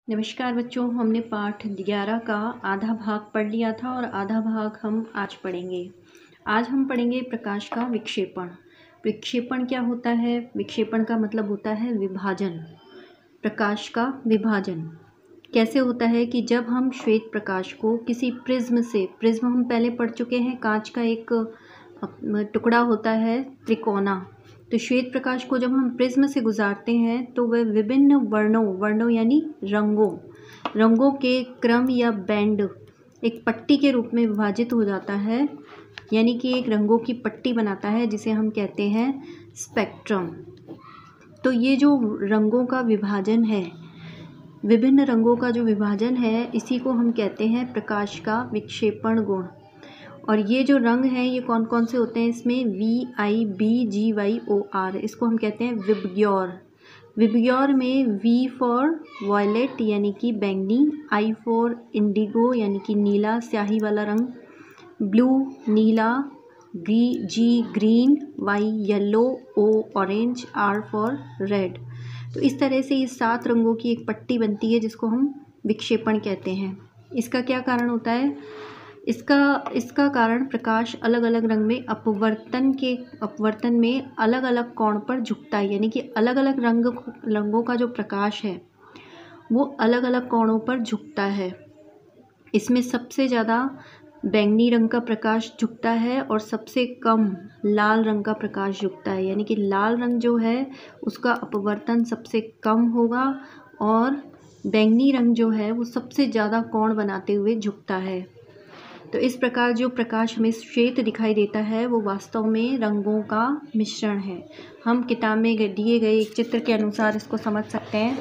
नमस्कार बच्चों, हमने पाठ 11 का आधा भाग पढ़ लिया था और आधा भाग हम आज पढ़ेंगे। आज हम पढ़ेंगे प्रकाश का विक्षेपण। विक्षेपण क्या होता है? विक्षेपण का मतलब होता है विभाजन। प्रकाश का विभाजन कैसे होता है कि जब हम श्वेत प्रकाश को किसी प्रिज्म से, प्रिज्म हम पहले पढ़ चुके हैं, कांच का एक टुकड़ा होता है त्रिकोना। तो श्वेत प्रकाश को जब हम प्रिज्म से गुजारते हैं तो वह विभिन्न वर्णों यानी रंगों के क्रम या बैंड एक पट्टी के रूप में विभाजित हो जाता है, यानी कि एक रंगों की पट्टी बनाता है जिसे हम कहते हैं स्पेक्ट्रम। तो ये जो रंगों का विभाजन है, विभिन्न रंगों का जो विभाजन है, इसी को हम कहते हैं प्रकाश का विक्षेपण गुण। और ये जो रंग हैं ये कौन कौन से होते हैं? इसमें VIBGYOR, इसको हम कहते हैं विबग्योर। विबग्योर में V फॉर वॉयलेट यानी कि बैंगनी, I फॉर इंडिगो यानी कि नीला स्याही वाला रंग, blue Neela, G green, Y yellow, O orange, R for red. तो इस तरह से ये 7 रंगों की एक पट्टी बनती है जिसको हम विक्षेपण कहते हैं। इसका क्या कारण होता है? इसका कारण प्रकाश अलग अलग रंग में अपवर्तन में अलग अलग कोण पर झुकता है, यानी कि अलग अलग रंगों का जो प्रकाश है वो अलग अलग कोणों पर झुकता है। इसमें सबसे ज़्यादा बैंगनी रंग का प्रकाश झुकता है और सबसे कम लाल रंग का प्रकाश झुकता है, यानी कि लाल रंग जो है उसका अपवर्तन सबसे कम होगा और बैंगनी रंग जो है वो सबसे ज़्यादा कोण बनाते हुए झुकता है। तो इस प्रकार जो प्रकाश हमें श्वेत दिखाई देता है वो वास्तव में रंगों का मिश्रण है। हम किताब में दिए गए एक चित्र के अनुसार इसको समझ सकते हैं।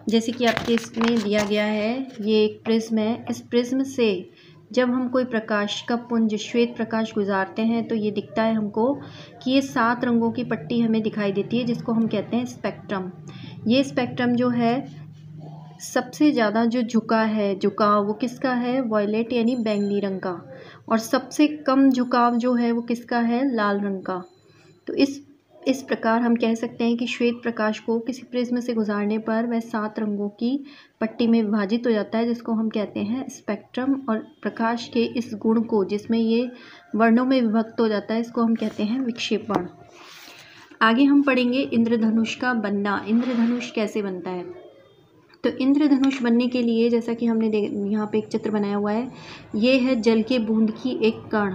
जैसे कि आपके इसमें दिया गया है, ये एक प्रिज्म है। इस प्रिज्म से जब हम कोई प्रकाश का पुंज श्वेत प्रकाश गुजारते हैं तो ये दिखता है हमको कि ये 7 रंगों की पट्टी हमें दिखाई देती है जिसको हम कहते हैं स्पेक्ट्रम। ये स्पेक्ट्रम जो है सबसे ज़्यादा जो झुकाव वो किसका है? वॉयलेट यानी बैंगनी रंग का। और सबसे कम झुकाव जो है वो किसका है? लाल रंग का। तो इस प्रकार हम कह सकते हैं कि श्वेत प्रकाश को किसी प्रिज्म से गुजारने पर वह 7 रंगों की पट्टी में विभाजित हो जाता है जिसको हम कहते हैं स्पेक्ट्रम। और प्रकाश के इस गुण को, जिसमें ये वर्णों में विभक्त हो जाता है, इसको हम कहते हैं विक्षेपण। आगे हम पढ़ेंगे इंद्रधनुष का बनना। इंद्रधनुष कैसे बनता है? तो इंद्रधनुष बनने के लिए, जैसा कि हमने यहाँ पे एक चित्र बनाया हुआ है, ये है जल के बूंद की एक कण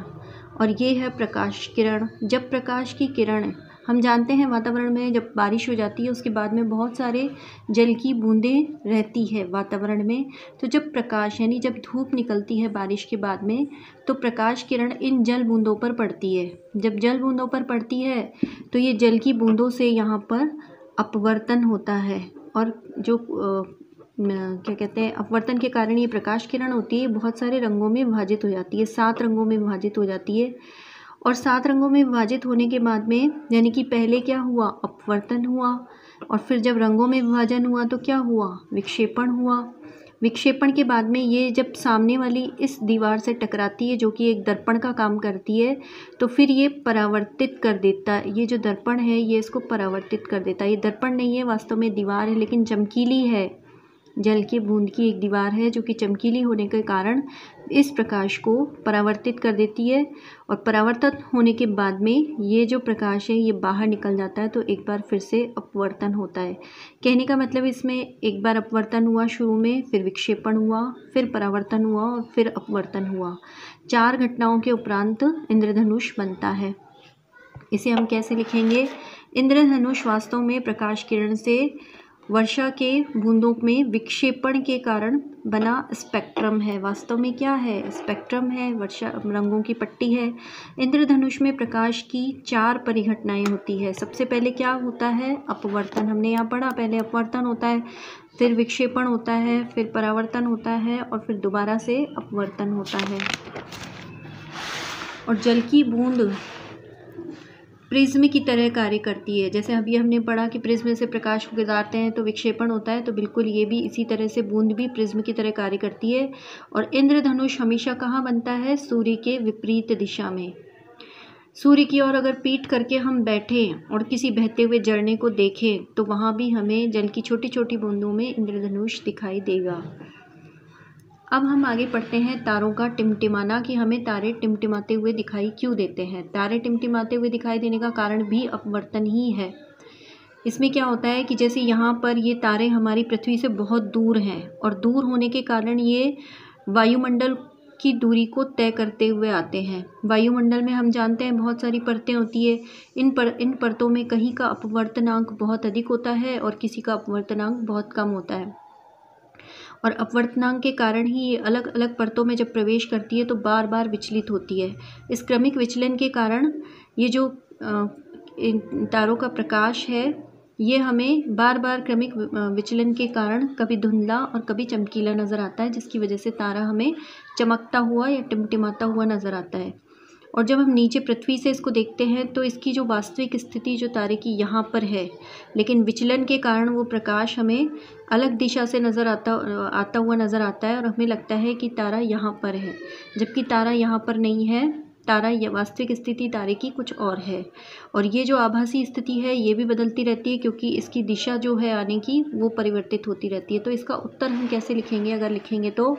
और ये है प्रकाश किरण। जब प्रकाश की किरण, हम जानते हैं वातावरण में जब बारिश हो जाती है उसके बाद में बहुत सारे जल की बूंदें रहती है वातावरण में। तो जब प्रकाश यानी जब धूप निकलती है बारिश के बाद में, तो प्रकाश किरण इन जल बूंदों पर पड़ती है। जब जल बूंदों पर पड़ती है तो ये जल की बूंदों से यहाँ पर अपवर्तन होता है और जो क्या कहते हैं, अपवर्तन के कारण ये प्रकाश किरण होती है बहुत सारे रंगों में विभाजित हो जाती है, 7 रंगों में विभाजित हो जाती है। और 7 रंगों में विभाजित होने के बाद में, यानी कि पहले क्या हुआ? अपवर्तन हुआ। और फिर जब रंगों में विभाजन हुआ तो क्या हुआ? विक्षेपण हुआ। विक्षेपण के बाद में ये जब सामने वाली इस दीवार से टकराती है, जो कि एक दर्पण का काम करती है, तो फिर ये परावर्तित कर देता है। ये जो दर्पण है ये इसको परावर्तित कर देता है। ये दर्पण नहीं है, वास्तव में दीवार है, लेकिन चमकीली है। जल की बूंद की एक दीवार है जो कि चमकीली होने के कारण इस प्रकाश को परावर्तित कर देती है। और परावर्तित होने के बाद में ये जो प्रकाश है ये बाहर निकल जाता है, तो एक बार फिर से अपवर्तन होता है। कहने का मतलब इसमें एक बार अपवर्तन हुआ शुरू में, फिर विक्षेपण हुआ, फिर परावर्तन हुआ और फिर अपवर्तन हुआ। 4 घटनाओं के उपरांत इंद्रधनुष बनता है। इसे हम कैसे लिखेंगे? इंद्रधनुष वास्तव में प्रकाश किरण से वर्षा के बूंदों में विक्षेपण के कारण बना स्पेक्ट्रम है। वास्तव में क्या है? स्पेक्ट्रम है, वर्षा रंगों की पट्टी है। इंद्रधनुष में प्रकाश की 4 परिघटनाएं होती है। सबसे पहले क्या होता है? अपवर्तन। हमने यहाँ पढ़ा, पहले अपवर्तन होता है, फिर विक्षेपण होता है, फिर परावर्तन होता है और फिर दोबारा से अपवर्तन होता है। और जल की बूंद प्रिज्म की तरह कार्य करती है। जैसे अभी हमने पढ़ा कि प्रिज्म से प्रकाश को गुजारते हैं तो विक्षेपण होता है, तो बिल्कुल ये भी इसी तरह से बूंद भी प्रिज्म की तरह कार्य करती है। और इंद्रधनुष हमेशा कहाँ बनता है? सूर्य के विपरीत दिशा में। सूर्य की ओर अगर पीठ करके हम बैठें और किसी बहते हुए झरने को देखें तो वहाँ भी हमें जल की छोटी छोटी बूंदों में इंद्रधनुष दिखाई देगा। अब हम आगे पढ़ते हैं तारों का टिमटिमाना, कि हमें तारे टिमटिमाते हुए दिखाई क्यों देते हैं। तारे टिमटिमाते हुए दिखाई देने का कारण भी अपवर्तन ही है। इसमें क्या होता है कि जैसे यहाँ पर ये तारे हमारी पृथ्वी से बहुत दूर हैं और दूर होने के कारण ये वायुमंडल की दूरी को तय करते हुए आते हैं। वायुमंडल में हम जानते हैं बहुत सारी परतें होती है। इन परतों में कहीं का अपवर्तनांक बहुत अधिक होता है और किसी का अपवर्तनांक बहुत कम होता है। और अपवर्तनांक के कारण ही ये अलग अलग परतों में जब प्रवेश करती है तो बार बार विचलित होती है। इस क्रमिक विचलन के कारण ये जो तारों का प्रकाश है ये हमें बार बार क्रमिक विचलन के कारण कभी धुंधला और कभी चमकीला नज़र आता है, जिसकी वजह से तारा हमें चमकता हुआ या टिमटिमाता हुआ नज़र आता है। और जब हम नीचे पृथ्वी से इसको देखते हैं तो इसकी जो वास्तविक स्थिति जो तारे की यहाँ पर है, लेकिन विचलन के कारण वो प्रकाश हमें अलग दिशा से आता हुआ नज़र आता है और हमें लगता है कि तारा यहाँ पर है, जबकि तारा यहाँ पर नहीं है। तारा या वास्तविक स्थिति तारे की कुछ और है। और ये जो आभासी स्थिति है ये भी बदलती रहती है, क्योंकि इसकी दिशा जो है आने की वो परिवर्तित होती रहती है। तो इसका उत्तर हम कैसे लिखेंगे? अगर लिखेंगे तो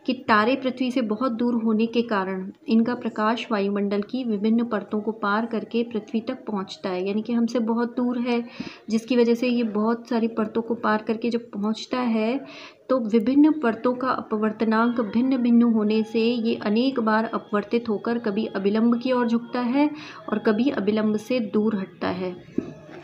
कि तारे पृथ्वी से बहुत दूर होने के कारण इनका प्रकाश वायुमंडल की विभिन्न परतों को पार करके पृथ्वी तक पहुंचता है, यानी कि हमसे बहुत दूर है, जिसकी वजह से ये बहुत सारी परतों को पार करके जब पहुंचता है तो विभिन्न परतों का अपवर्तनांक भिन्न भिन्न होने से ये अनेक बार अपवर्तित होकर कभी अभिलंब की ओर झुकता है और कभी अभिलंब से दूर हटता है।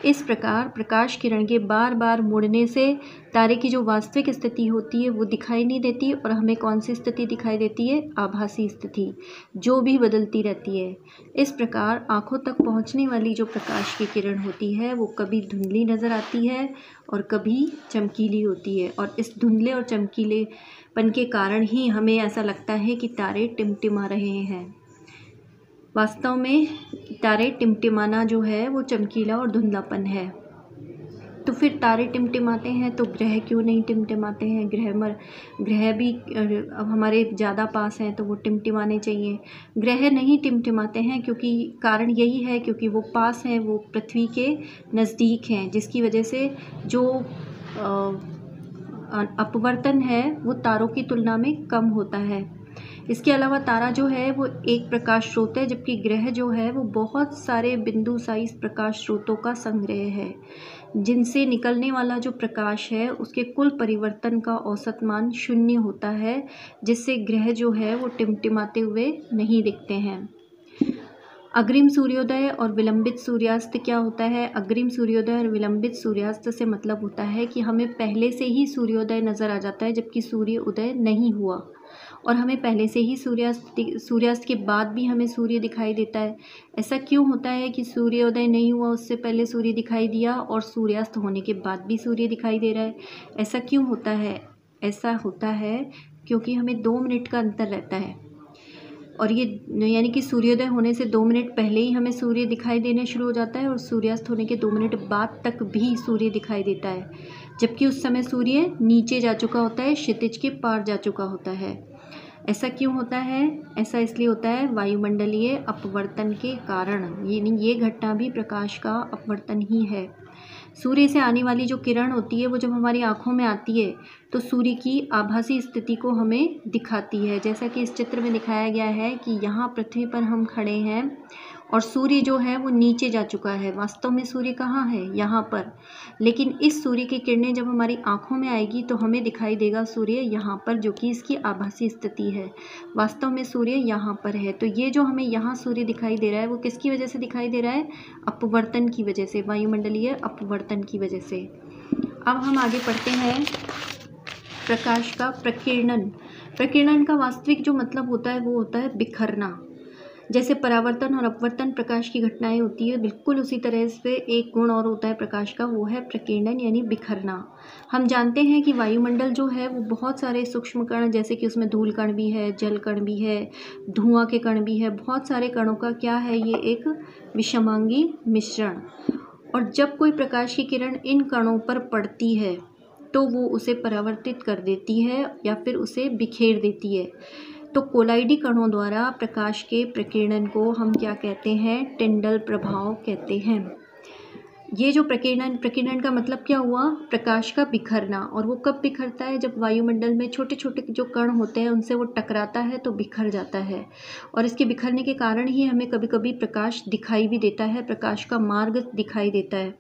इस प्रकार प्रकाश किरण के बार बार मुड़ने से तारे की जो वास्तविक स्थिति होती है वो दिखाई नहीं देती और हमें कौन सी स्थिति दिखाई देती है? आभासी स्थिति, जो भी बदलती रहती है। इस प्रकार आँखों तक पहुँचने वाली जो प्रकाश की किरण होती है वो कभी धुंधली नज़र आती है और कभी चमकीली होती है। और इस धुंधले और चमकीलेपन के कारण ही हमें ऐसा लगता है कि तारे टिमटिमा रहे हैं। वास्तव में तारे टिमटिमाना जो है वो चमकीला और धुंधलापन है। तो फिर तारे टिमटिमाते हैं तो ग्रह क्यों नहीं टिमटिमाते हैं? ग्रह भी अब हमारे ज़्यादा पास हैं तो वो टिमटिमाने चाहिए। ग्रह नहीं टिमटिमाते हैं क्योंकि कारण यही है क्योंकि वो पास हैं, वो पृथ्वी के नज़दीक हैं, जिसकी वजह से जो अपवर्तन है वो तारों की तुलना में कम होता है। इसके अलावा तारा जो है वो एक प्रकाश स्रोत है, जबकि ग्रह जो है वो बहुत सारे बिंदु साइज प्रकाश स्रोतों का संग्रह है, जिनसे निकलने वाला जो प्रकाश है उसके कुल परिवर्तन का औसत मान 0 होता है, जिससे ग्रह जो है वो टिमटिमाते हुए नहीं दिखते हैं। अग्रिम सूर्योदय और विलंबित सूर्यास्त क्या होता है? अग्रिम सूर्योदय और विलंबित सूर्यास्त से मतलब होता है कि हमें पहले से ही सूर्योदय नज़र आ जाता है जबकि सूर्य उदय नहीं हुआ, और हमें पहले से ही सूर्यास्त के बाद भी हमें सूर्य दिखाई देता है। ऐसा क्यों होता है कि सूर्योदय नहीं हुआ उससे पहले सूर्य दिखाई दिया और सूर्यास्त होने के बाद भी सूर्य दिखाई दे रहा है? ऐसा क्यों होता है? ऐसा होता है क्योंकि हमें 2 मिनट का अंतर रहता है, और ये यानी कि सूर्योदय होने से 2 मिनट पहले ही हमें सूर्य दिखाई देना शुरू हो जाता है और सूर्यास्त होने के 2 मिनट बाद तक भी सूर्य दिखाई देता है, जबकि उस समय सूर्य नीचे जा चुका होता है, क्षितिज के पार जा चुका होता है। ऐसा क्यों होता है? ऐसा इसलिए होता है वायुमंडलीय अपवर्तन के कारण। ये घटना भी प्रकाश का अपवर्तन ही है। सूर्य से आने वाली जो किरण होती है वो जब हमारी आँखों में आती है तो सूर्य की आभासी स्थिति को हमें दिखाती है, जैसा कि इस चित्र में दिखाया गया है कि यहाँ पृथ्वी पर हम खड़े हैं और सूर्य जो है वो नीचे जा चुका है। वास्तव में सूर्य कहाँ है? यहाँ पर। लेकिन इस सूर्य की किरणें जब हमारी आँखों में आएगी तो हमें दिखाई देगा सूर्य यहाँ पर, जो कि इसकी आभासी स्थिति है। वास्तव में सूर्य यहाँ पर है। तो ये जो हमें यहाँ सूर्य दिखाई दे रहा है वो किसकी वजह से दिखाई दे रहा है? अपवर्तन की वजह से, वायुमंडलीय अपवर्तन की वजह से। अब हम आगे पढ़ते हैं प्रकाश का प्रकीर्णन। प्रकीर्णन का वास्तविक जो मतलब होता है वो होता है बिखरना। जैसे परावर्तन और अपवर्तन प्रकाश की घटनाएं होती है, बिल्कुल उसी तरह से एक गुण और होता है प्रकाश का, वो है प्रकीर्णन यानी बिखरना। हम जानते हैं कि वायुमंडल जो है वो बहुत सारे सूक्ष्म कण, जैसे कि उसमें धूल कण भी है, जल कण भी है, धुआं के कण भी है, बहुत सारे कणों का क्या है, ये एक विषमांगी मिश्रण। और जब कोई प्रकाश की किरण इन कणों पर पड़ती है तो वो उसे परावर्तित कर देती है या फिर उसे बिखेर देती है। तो कोलाइडी कणों द्वारा प्रकाश के प्रकीर्णन को हम क्या कहते हैं? टिंडल प्रभाव कहते हैं। ये जो प्रकीर्णन का मतलब क्या हुआ? प्रकाश का बिखरना। और वो कब बिखरता है? जब वायुमंडल में छोटे छोटे जो कण होते हैं उनसे वो टकराता है तो बिखर जाता है। और इसके बिखरने के कारण ही हमें कभी कभी प्रकाश दिखाई भी देता है, प्रकाश का मार्ग दिखाई देता है।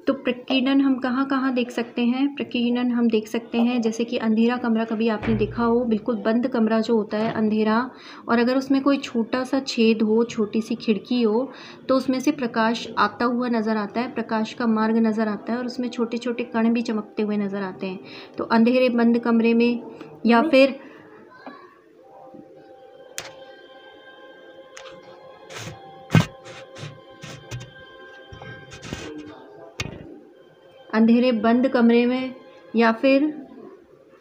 तो प्रकीर्णन हम कहाँ कहाँ देख सकते हैं? प्रकीर्णन हम देख सकते हैं जैसे कि अंधेरा कमरा, कभी आपने देखा हो, बिल्कुल बंद कमरा जो होता है अंधेरा, और अगर उसमें कोई छोटा सा छेद हो, छोटी सी खिड़की हो, तो उसमें से प्रकाश आता हुआ नज़र आता है, प्रकाश का मार्ग नज़र आता है और उसमें छोटे छोटे कण भी चमकते हुए नज़र आते हैं। तो अंधेरे बंद कमरे में, या फिर अंधेरे बंद कमरे में या फिर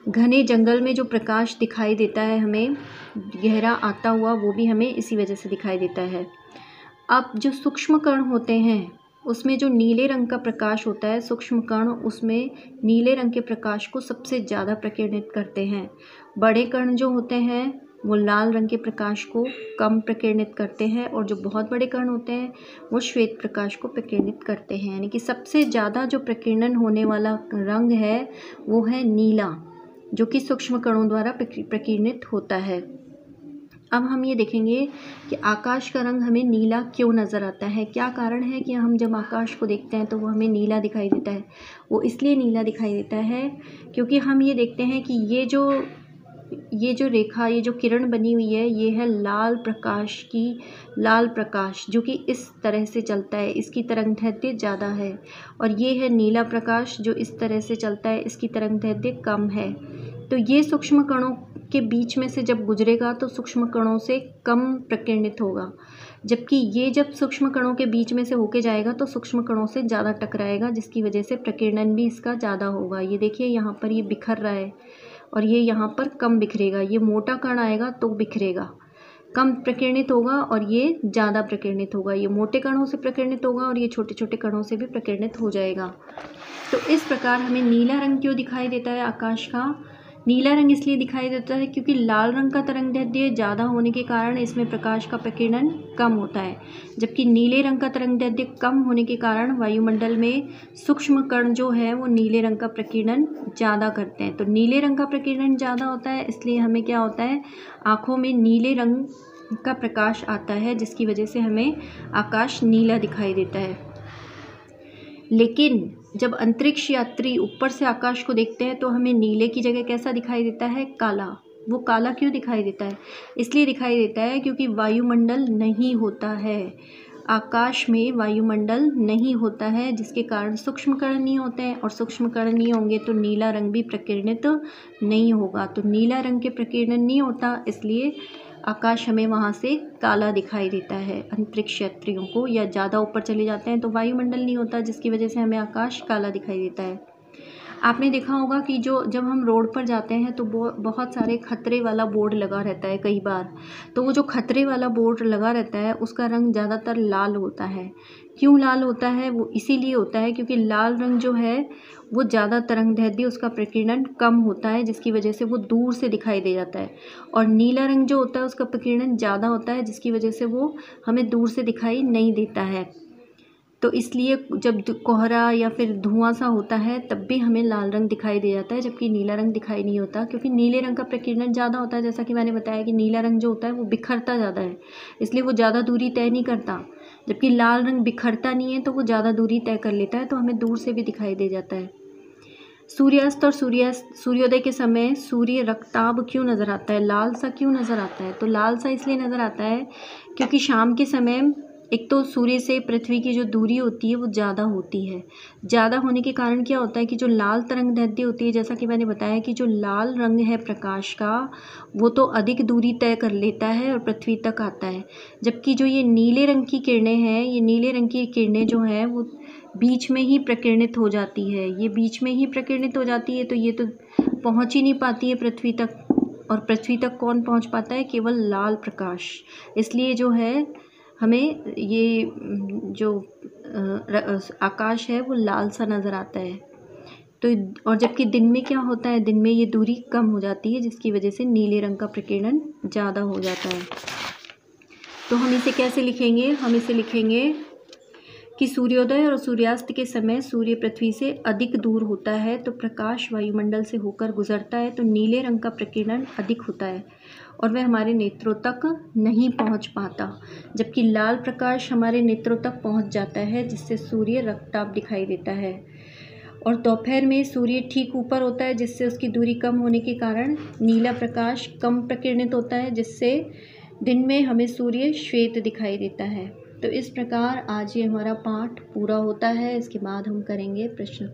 घने जंगल में जो प्रकाश दिखाई देता है हमें गहरा आता हुआ, वो भी हमें इसी वजह से दिखाई देता है। अब जो सूक्ष्म कण होते हैं उसमें जो नीले रंग का प्रकाश होता है, सूक्ष्म कण उसमें नीले रंग के प्रकाश को सबसे ज़्यादा प्रकीर्णित करते हैं। बड़े कण जो होते हैं वो लाल रंग के प्रकाश को कम प्रकीर्णित करते हैं, और जो बहुत बड़े कण होते हैं वो श्वेत प्रकाश को प्रकीर्णित करते हैं। यानी कि सबसे ज़्यादा जो प्रकीर्णन होने वाला रंग है वो है नीला, जो कि सूक्ष्म कणों द्वारा प्रकीर्णित होता है। अब हम ये देखेंगे कि आकाश का रंग हमें नीला क्यों नज़र आता है। क्या कारण है कि हम जब आकाश को देखते हैं तो वो हमें नीला दिखाई देता है? वो इसलिए नीला दिखाई देता है क्योंकि हम ये देखते हैं कि ये जो रेखा, ये जो किरण बनी हुई है, ये है लाल प्रकाश जो कि इस तरह से चलता है, इसकी तरंगदैर्घ्य ज़्यादा है। और ये है नीला प्रकाश जो इस तरह से चलता है, इसकी तरंगदैर्घ्य कम है। तो ये सूक्ष्म कणों के बीच में से जब गुजरेगा तो सूक्ष्म कणों से कम प्रकीर्णित होगा, जबकि ये जब सूक्ष्म कणों के बीच में से होके जाएगा तो सूक्ष्म कणों से ज़्यादा टकराएगा, जिसकी वजह से प्रकीर्णन भी इसका ज़्यादा होगा। ये देखिए यहाँ पर ये बिखर रहा है और ये यहाँ पर कम बिखरेगा। ये मोटा कण आएगा तो बिखरेगा, कम प्रकीर्णित होगा, और ये ज़्यादा प्रकीर्णित होगा। ये मोटे कणों से प्रकीर्णित होगा और ये छोटे छोटे कणों से भी प्रकीर्णित हो जाएगा। तो इस प्रकार हमें नीला रंग क्यों दिखाई देता है आकाश का? नीला रंग इसलिए दिखाई देता है क्योंकि लाल रंग का तरंगदैर्घ्य ज़्यादा होने के कारण इसमें प्रकाश का प्रकीर्णन कम होता है, जबकि नीले रंग का तरंगदैर्घ्य कम होने के कारण वायुमंडल में सूक्ष्म कण जो है वो नीले रंग का प्रकीर्णन ज़्यादा करते हैं। तो नीले रंग का प्रकीर्णन ज़्यादा होता है, इसलिए हमें क्या होता है, आँखों में नीले रंग का प्रकाश आता है, जिसकी वजह से हमें आकाश नीला दिखाई देता है। लेकिन जब अंतरिक्ष यात्री ऊपर से आकाश को देखते हैं तो हमें नीले की जगह कैसा दिखाई देता है? काला। वो काला क्यों दिखाई देता है? इसलिए दिखाई देता है क्योंकि वायुमंडल नहीं होता है, आकाश में वायुमंडल नहीं होता है, जिसके कारण सूक्ष्म कण नहीं होते हैं, और सूक्ष्म कण नहीं होंगे तो नीला रंग भी प्रकीर्णित नहीं होगा। तो नीला रंग के प्रकीर्णन नहीं होता, इसलिए आकाश हमें वहाँ से काला दिखाई देता है अंतरिक्ष यात्रियों को, या ज़्यादा ऊपर चले जाते हैं तो वायुमंडल नहीं होता, जिसकी वजह से हमें आकाश काला दिखाई देता है। आपने देखा होगा कि जब हम रोड पर जाते हैं तो बहुत सारे खतरे वाला बोर्ड लगा रहता है कई बार। तो वो जो खतरे वाला बोर्ड लगा रहता है उसका रंग ज़्यादातर लाल होता है। क्यों लाल होता है? वो इसीलिए होता है क्योंकि लाल रंग जो है वो ज़्यादा तरंगदैर्घ्य, उसका प्रकीर्णन कम होता है, जिसकी वजह से वो दूर से दिखाई दे जाता है। और नीला रंग जो होता है उसका प्रकीर्णन ज़्यादा होता है, जिसकी वजह से वो हमें दूर से दिखाई नहीं देता है। तो इसलिए जब कोहरा या फिर धुआं सा होता है तब भी हमें लाल रंग दिखाई दे जाता है, जबकि नीला रंग दिखाई नहीं होता, क्योंकि नीले रंग का प्रकीर्णन ज़्यादा होता है। जैसा कि मैंने बताया कि नीला रंग जो होता है वो बिखरता ज़्यादा है, इसलिए वो ज़्यादा दूरी तय नहीं करता, जबकि लाल रंग बिखरता नहीं है तो वो ज़्यादा दूरी तय कर लेता है, तो हमें दूर से भी दिखाई दे जाता है। सूर्यास्त और सूर्योदय के समय सूर्य रक्ताभ क्यों नज़र आता है, लाल सा क्यों नज़र आता है? तो लाल सा इसलिए नज़र आता है क्योंकि शाम के समय एक तो सूर्य से पृथ्वी की जो दूरी होती है वो ज़्यादा होती है। ज़्यादा होने के कारण क्या होता है कि जो लाल तरंगदैर्घ्य होती है, जैसा कि मैंने बताया कि जो लाल रंग है प्रकाश का वो तो अधिक दूरी तय कर लेता है और पृथ्वी तक आता है, जबकि जो ये नीले रंग की किरणें हैं, ये नीले रंग की किरणें जो हैं वो बीच में ही प्रकीर्णित हो जाती है। ये बीच में ही प्रकीर्णित हो जाती है, तो ये तो पहुंच ही नहीं पाती है पृथ्वी तक। और पृथ्वी तक कौन पहुंच पाता है? केवल लाल प्रकाश। इसलिए जो है हमें ये जो आकाश है वो लाल सा नज़र आता है। तो और जबकि दिन में क्या होता है, दिन में ये दूरी कम हो जाती है, जिसकी वजह से नीले रंग का प्रकीर्णन ज़्यादा हो जाता है। तो हम इसे कैसे लिखेंगे, हम इसे लिखेंगे कि सूर्योदय और सूर्यास्त के समय सूर्य पृथ्वी से अधिक दूर होता है, तो प्रकाश वायुमंडल से होकर गुजरता है, तो नीले रंग का प्रकीर्णन अधिक होता है और वह हमारे नेत्रों तक नहीं पहुंच पाता, जबकि लाल प्रकाश हमारे नेत्रों तक पहुंच जाता है, जिससे सूर्य रक्ताभ दिखाई देता है। और दोपहर में सूर्य ठीक ऊपर होता है, जिससे उसकी दूरी कम होने के कारण नीला प्रकाश कम प्रकीर्णित होता है, जिससे दिन में हमें सूर्य श्वेत दिखाई देता है। तो इस प्रकार आज ये हमारा पाठ पूरा होता है। इसके बाद हम करेंगे प्रश्न।